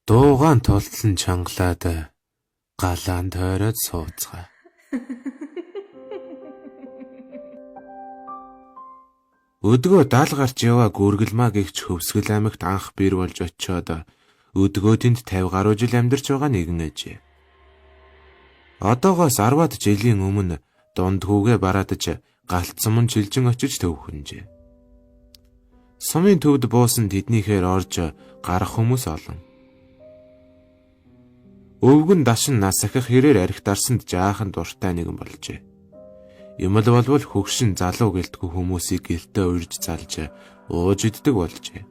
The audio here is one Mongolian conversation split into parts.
Дуугаан тултлан чангалаад галаан тойроод сууцгаа. Өдгөө даал гарч яваа гүргэлмаа гихч Хөвсгөл аймагт анх бэр болж очиод өдгөө тэнд 50 гаруй жил амьдарч байгаа нэгэн ажээ. Одоогоос 10-аад жилийн өмнө дунд хүүгээ бараадаж галцсан мөн жилжин очиж төвхөнжээ. Сумын төвд буусан тэднийхээр орж гарах хүмүүс олон. Өвгөн дашин нас ахих хэрээр архи дарсанд жаахан дуртай нэгэн болжээ. Юмл болвол хөгшин залуу гэлтгүй хүмүүсийг гэртээ урьж залж ууж иддэг болжээ.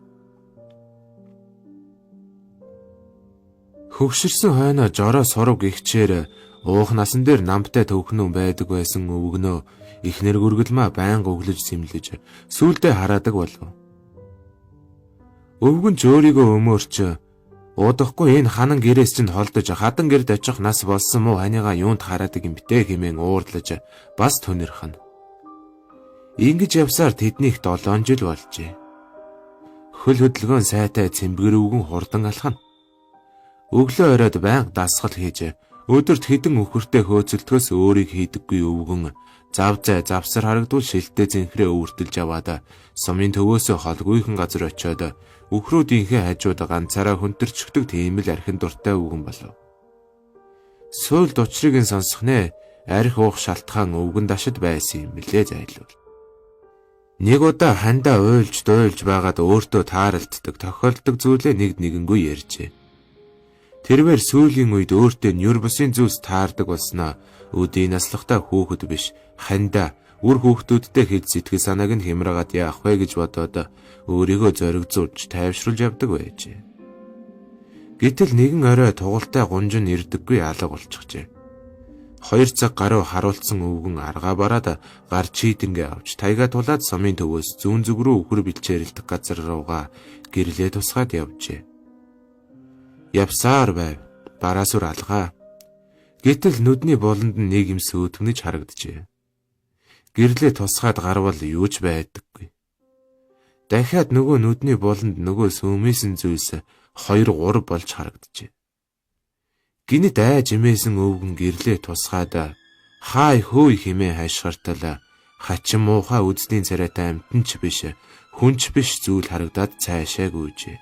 Хөгшөрсөн хойно жороо сурав гихчээр уух насан дээр намтай төвхнөн байдаг байсан өвгнөө ихнэр гүргэлмаа байнга өглөж зэмлэж сүүлдээ хараадаг болов. Өвгөн ч өөрийгөө өмөрч уудахгүй энэ ханан гэрээс чинь холдож хадан гэрд очих нас болсон мó ханигаа юунд хараадаг юм битээ хэмээн уурлаж бас төнөрхөн. Ингэж явсаар тэднийх 7 жил болжээ. Хөл хөдөлгөөн сайтай цэмбгэр өвгөн хурдан алхана. Өглөө оройд байнга дасгал хийж өдөрт хэдэн өхөртэй хөөцөлтгөөс өөрийг хийдэггүй өвгөн завзай завсар харагдвал шилтээ зинхрээ өвөртөлж аваад сумын төвөөсөө холгүйхэн газар очиод өхрүүдийнхээ хажууд ганцаараа хөнтөрчгдөг тийм л архин дуртай өвгөн болов. Суйлд учрыг нь сонсох нэ арх уух шалтгаан өвгөн дашид байсан юм билээ зайлвал. Нэг удаа хандаа уйлж дуйлж байгаад өөртөө тааралддаг тохиолддог зүйлээ нэгэнгүй ярьжээ. Тэрвэр сүүлийн үед өөртөө нүр бусын зүйлс таардаг болсноо өдийн наслахтай хүүхэд биш хандаа үр хүүхдүүдтэй хэд сэтгэл санааг нь хямраагаад яах вэ гэж бодоод өөрийгөө зоригзуулж тайвшруулж явдаг байжээ. Гэтэл нэгэн орой тугалтай гунжин ирдэггүй алга болчихжээ. 2 цаг гаруй харуулсан өвгөн аргаа бараад гар чийдэнгээ авч тайгаа тулаад сумын төвөөс зүүн зүг рүү өхөр бэлчээрэлдэх газар руугаа гэрлээ тусгаад явжээ. Явсаар байв. Бараасүр алгаа. Гэтэл нүдний буланд нэг юм сүйтгэнэж харагджээ. Гэрлээ тусгаад гарвал юу ч байдаггүй. Дахиад нөгөө нүдний буланд нөгөө сөөмийсэн зүйлс 2-3 болж харагджээ. Гинэт айж имээсэн өвгөн гэрлээ тусгаад хаай хөөй хэмээн хайшгартал хачин муухай үздийн царайтай амтанч биш хүнч биш зүйл харагдаад цаашаа гүйжээ.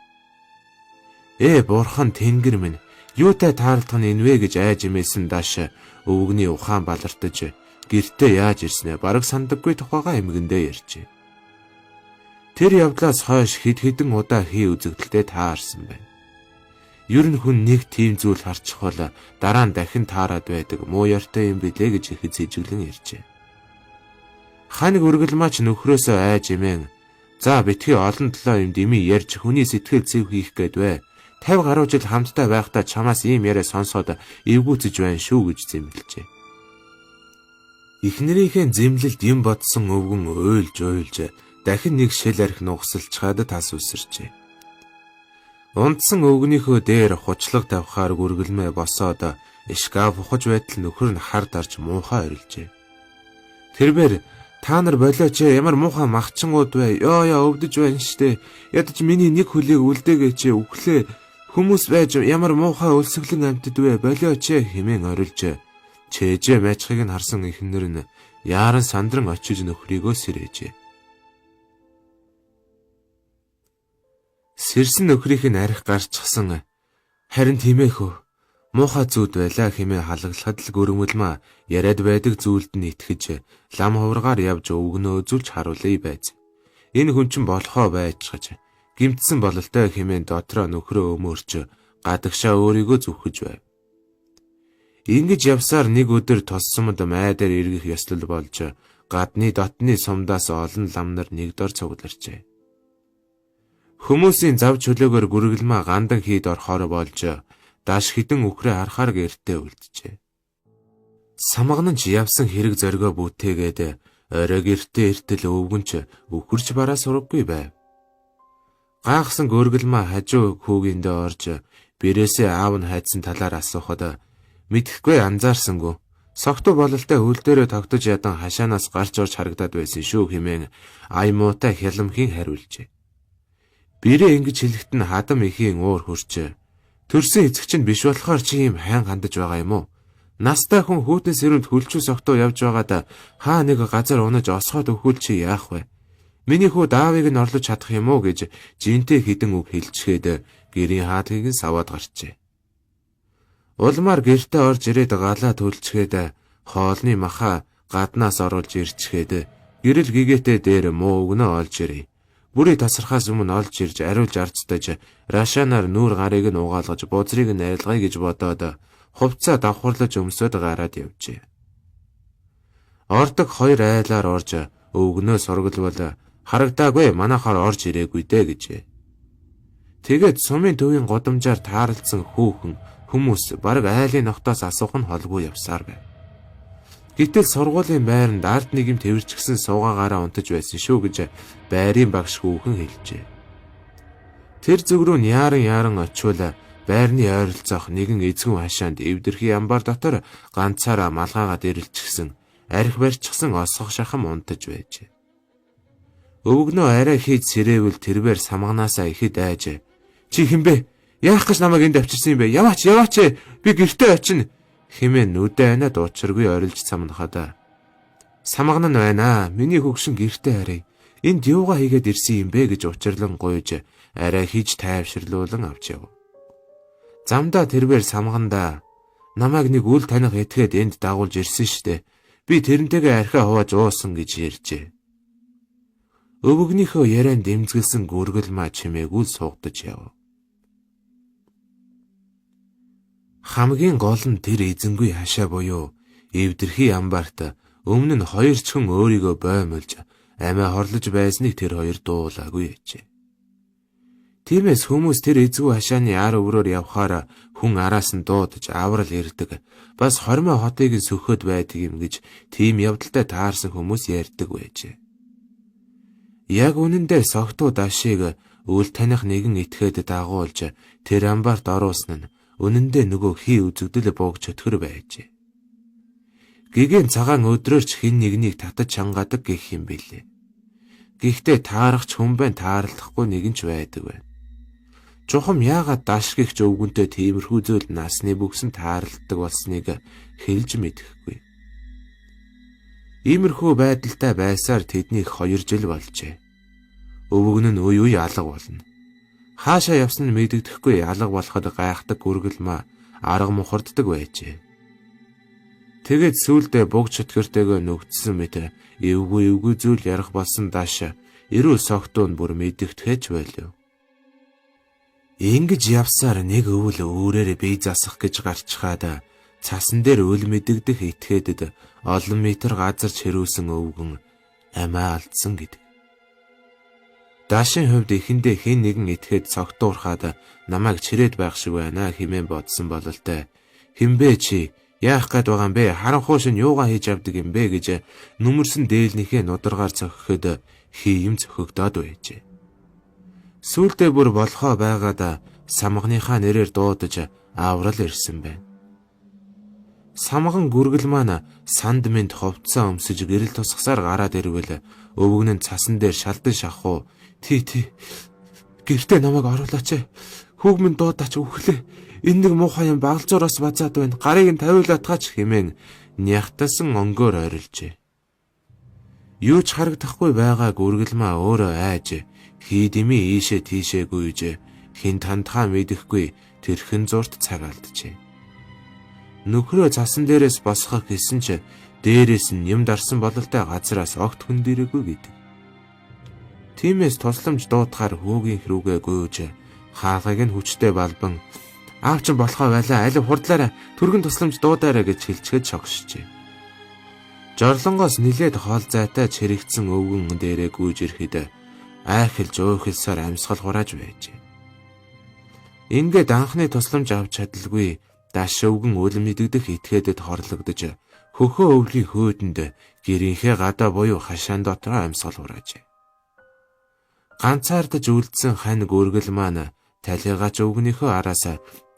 Бурхан тэнгэр минь юутай таарлах нь энвэ гэж айж имээсэн дааш өвгний ухаан балартаж гэртээ яаж ирснэ бараг сандаггүй тухайга эмгэндээ ярьжээ. Тэр явдлаас хойш хэд хэдэн удаа хий үзэгдэлтэй таарсан байна. Ер нь хүн нэг тийм зүйл харчих бол дараа нь дахин таарад байдаг муу яртай юм билээ гэж ихэд сэжиглэн ярьжээ. Хань гүргэлмаач нөхрөөсөө айж имэн за битгий олон толоо юм дими ярьж хүний сэтгэл зэв хийх гээд бай. 50 гаруй жил хамтдаа байхдаа чамаас ийм яриа сонсоод эвгүүцэж байна шүү гэж зэмлэжээ. Эхнэрийнхээ зэмлэлд юм бодсон өвгөн уйлж дахин нэг шил арх нугсалчхаад тас үсэрчээ. Унтсан өвгнийхөө дээр хучлаг тавихаар гүргэлмээ босоод шкаф ухаж байтал нөхөр нь хар дарж муухай орилжээ. Тэрбээр та нар болооч ямар муухай махчингууд бай. Ёо өвдөж байна штэ. Ядаж миний нэг хөлийг үлдээгээч өглөө хүмүүс байж ямар муухай өлсгөлэн амтд вэ болооч хэмээн орилж чэжээ мачхыг нь харсан ихнэр нь яаран сандран очиж нөхрийгөө сэрээжээ. Сэрсэн нөхрийнх нь арх гарчсан. Харин тиймээхүү муухай зүуд байлаа хэмээн халаглахад л гөрөмөлмө яриад байдаг зүйлд нь итгэж лам хуврагаар явж өвгнөө үзүүлж харуулъя байз. Энэ хүн чинь болохоо байцгаж гимтсэн бололтой хэмээн дотроо нөхрөө өмөрч гадагшаа өөрийгөө зүхэж байв. Ингэж явсаар нэг өдөр тоссомд май дээр эргэх ёслол болж гадны дотны сумдаас олон лам нар нэгдор цугларчээ. Хүмүүсийн зав чөлөөгөр гүргэлмаа гандан хийд орхоор болж дааш хідэн өхрөө харахаар гэртээ үлджээ. Самган ч явсан хэрэг зоргоо бүтээгээд орой гэртээ иртэл өвгөнч өхөрч бараа сураггүй байв. Гайхсан гүргэлмаа хажуу хүүгиндээ орж бэрээсээ аав нь хайдсан талаар асуухад мэдхгүй анзаарсангүй. Согтуу бололтой хөл дээрээ тогтож ядан хашаанаас гарч орж харагдаад байсан шүү хэмээн ай муутай хялмхийн хариулжээ. Бэрээ ингэж хэлэхэд нь хадам ихийн уур хурж Төрсөн эцэг чинь биш болохоор чи ийм хайн хандаж байгаа юм уу? Настай хүн хүүтэн сэрүүнд хөлчүүс огтоо явж байгаадаа хаа нэг газар унаж осгоод өхвөл чи яах вэ? Миний хүү Давыг нь орлож чадах юм уу гэж жинтэй хідэн үг хэлчихэд гэрийн хаалгыг нь саваад гарчээ. Улмаар гэртээ орж ирээд галаа төлчгээд хоолны маха гаднаас оруулж ирчгээд гэрэл гэгээтэй дээр муу өгнө олж ирээ. Бүрий тасархаас өмнө олж ирж ариулж арцтаж рашанаар нүүр гарыг нь угаалгаж бузрыг нь арилгая гэж бодоод хувцаа давхарлаж өмсөд гараад явжээ. Ордог хоёр айлаар орж өвгнөө сургалбал харагдаагүй манайхаар орж ирээгүй дээ гэжээ. Тэгээд сумын төвийн годамжаар таарлцсан хүүхэн хүмүүс бараг айлын нохтоос асуух нь холгүй явсаар байв. Гэтэл сургуулийн байранд ард нэгэн тэрвэрчгсэн суугаагаараа унтаж байсан шүү гэж байрын багш хүүхэн хэлжээ. Тэр зүг рүү яаран очивол байрны ойролцоох нэгэн эзгүн хашаанд эвдэрхий амбар дотор ганцаараа малгайгаад ирэлчгсэн арх барьчихсан осгох шахам унтаж байжээ. Өвгнөө арай хийж сэрээвэл тэрвэр самганаасаа ихэд айж чи хинбэ? Яах гэж намайг энд авчирсан юм бэ? Яваач би гэртээ очино хэмээн нүдэ анаад учиргүй орилж самнахад самган нь байна. Миний хөгшин гэртээ харъя. Энд юугаа хийгээд ирсэн юм бэ гэж учирлан гуйж арай хийж тайвширлуулан авч яв. Замдаа тэрвэр самгандаа намайг нэг үл таних этгээд энд дагуулж ирсэн штэ. Би тэрнтэйгээ архиа хувааж уусан гэж ярьжээ. Өвгнийхөө ярианд дэмзгэлсэн гүргэлмаа чимээгүй суугдаж яв. Хамгийн гол нь тэр эзэнгүй хашаа буюу эвдэрхий амбарт өмнө нь хоёр чихэн өөрийгөө боомлж амиа хорлож байсныг тэр хоёр дуулаагүй ээжээ. Тиймээс хүмүүс тэр эзгүй хашааны ар өврөөр явхаар хүн араас нь дуудаж аврал ирдэг. Бас хормой хотыг сөхөд байдаг юм гэж тийм явдалтай таарсан хүмүүс ярьдаг байжээ. Яг үнэндээ согтуу дашиг үл таних нэгэн итгэхэд дагуулж тэр амбарт оруулсан нь үнэндээ нөгөө хий үзэгдэл бууг чөтгөр байжээ. Гэгээн цагаан өдрөөрч хин нэгнийг татаж чангадаг гэх юм билээ. Гэхдээ таарахч хүн байн таарлахгүй нэгэн ч байдаг байна. Чухам яагаад дашгийгч өвгөнтэй тиймэрхүү зүйл насны бүгсэн таарладаг болсныг хэлж мэдэхгүй. Иймэрхүү байдалтай байсаар тэднийг 2 жил болжээ. Өвгөн нь үе алга болно. Хаашаа явсан нь мэдэгдэхгүй алга болоход гайхдаг гүргэлмаа арга мухарддаг байжээ. Тэгээд сүүлдээ буг чөтгөртэйгөө нүгдсэн мэт эвгүй зүйл ярих болсон дааш эрүүл согтуун бүр мэдэгдэхэж байлаа. Ингэж явсаар нэг өвөл өөрөөр бие засах гэж гарчхаад цасан дээр үл мэдэгдэх этгээдэд олон метр газар чирүүлсэн өвгөн амиа алдсан гэдэг. Даашийн хувьд эхэндээ хэн нэгэн этгээд цогтуурхаад намайг чирээд байх шиг байна хэмээн бодсон бололтой. Хинбэ чи яах гээд байгаа юм бэ? Харанхуй шин юугаа хийж авдаг юм бэ гэж нүмерсэн дээлнийхээ нударгаар цохиход хийм цохигдоод байжээ. Сүүлдээ бүр болохоо байгаад самганыхаа нэрээр дуудаж аврал ирсэн байна. Самган гүргэл маань санд мэнд ховцоо өмсөж гэрэл тусгасаар гараад ирвэл өвгөн нь цасан дээр шалдан шахуу Тий гэртээ намайг оруулаач. Хүүгмэн дуудаач өглөө. Энэ нэг муухай юм багалзуураас базаад байна. Гарыг нь тавиулаатгаач хэмээн нягтасан онгоор ойрлжээ. Юу ч харагдахгүй байгаа гүргэлмаа өөрөө айж хийдэмий ийшээ тийшээ гүйж хин тандхаа мэдэхгүй тэрхэн зурт цаг алджээ. Нөхрөө цасан дээрээс босгох гэсэн ч дээрээс нь юм дарсан бололтой газраас огт хөндөрөөгүй гэдэг. Тиймээс тусламж дуудахаар хүүгийн рүүгээ гүйж хаалгыг нь хүчтэй балбан аав ч болохоо байлаа алив хурдлаараа түргэн тусламж дуудаарай гэж хэлчихэд шогшжээ. Жорлонгоос нилээд хоол зайтай чирэгдсэн өвгөн дээрээ гүйж ирэхэд айхэлж уйхэлсаар амьсгал хурааж байжээ. Ингээд анхны тусламж авч чадалгүй даш өвгөн үл мэдэгдэх этгээдэд хорлогдож хөхөө өвлийн хөөдөнд гэрийнхээ гадаа буюу хашаан дотор амьсгал хураажээ. Ганцаардаж үлдсэн хань гүргэл маань талигач өвгнийхөө араас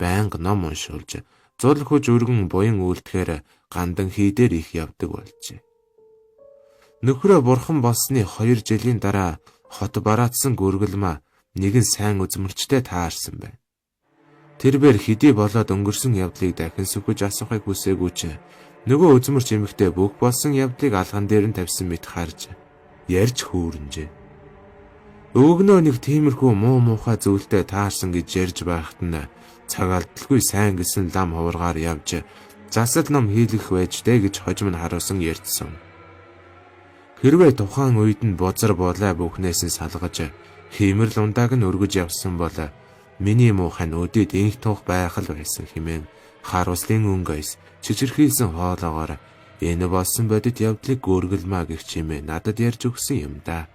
байнга ном уншуулж зул хүж өргөн буян үлдэхээр гандан хийдээр их явдаг болжээ. Нөхрөө бурхан болсны 2 жилийн дараа хот бараадсан гүргэл маа нэгэн сайн үзмэрчтэй таарсан байна. Тэрбээр хэдий болоод өнгөрсөн явдлыг дахин сүхэж асуухыг хүсээгүй ч нөгөө үзмэрч эмэгтэй бүх болсон явдлыг алган дээр нь тавьсан мэт харж ярьж хөөрнжээ. Өгнөө нэг тиймэрхүү муухай зүйлтэй таарсан гэж ярьж байхад нь цаг алдалгүй сайн гэсэн лам хуваргаар явж засал ном хийлгэх байж дээ гэж хожим нь харуулсан ярьдсан. Хэрвээ тухайн үед нь бузар булаа бүхнээс нь салгаж хиймэрл ундааг нь өргөж явсан бол миний муухай нь өдөд инх тух байх л байсан хэмээн харуулслын өнгөс чичирхийлсэн хоолоогоор энэ болсон бодит явдлыг гөргөлмаа гэх чимээ надад ярьж өгсөн юм да.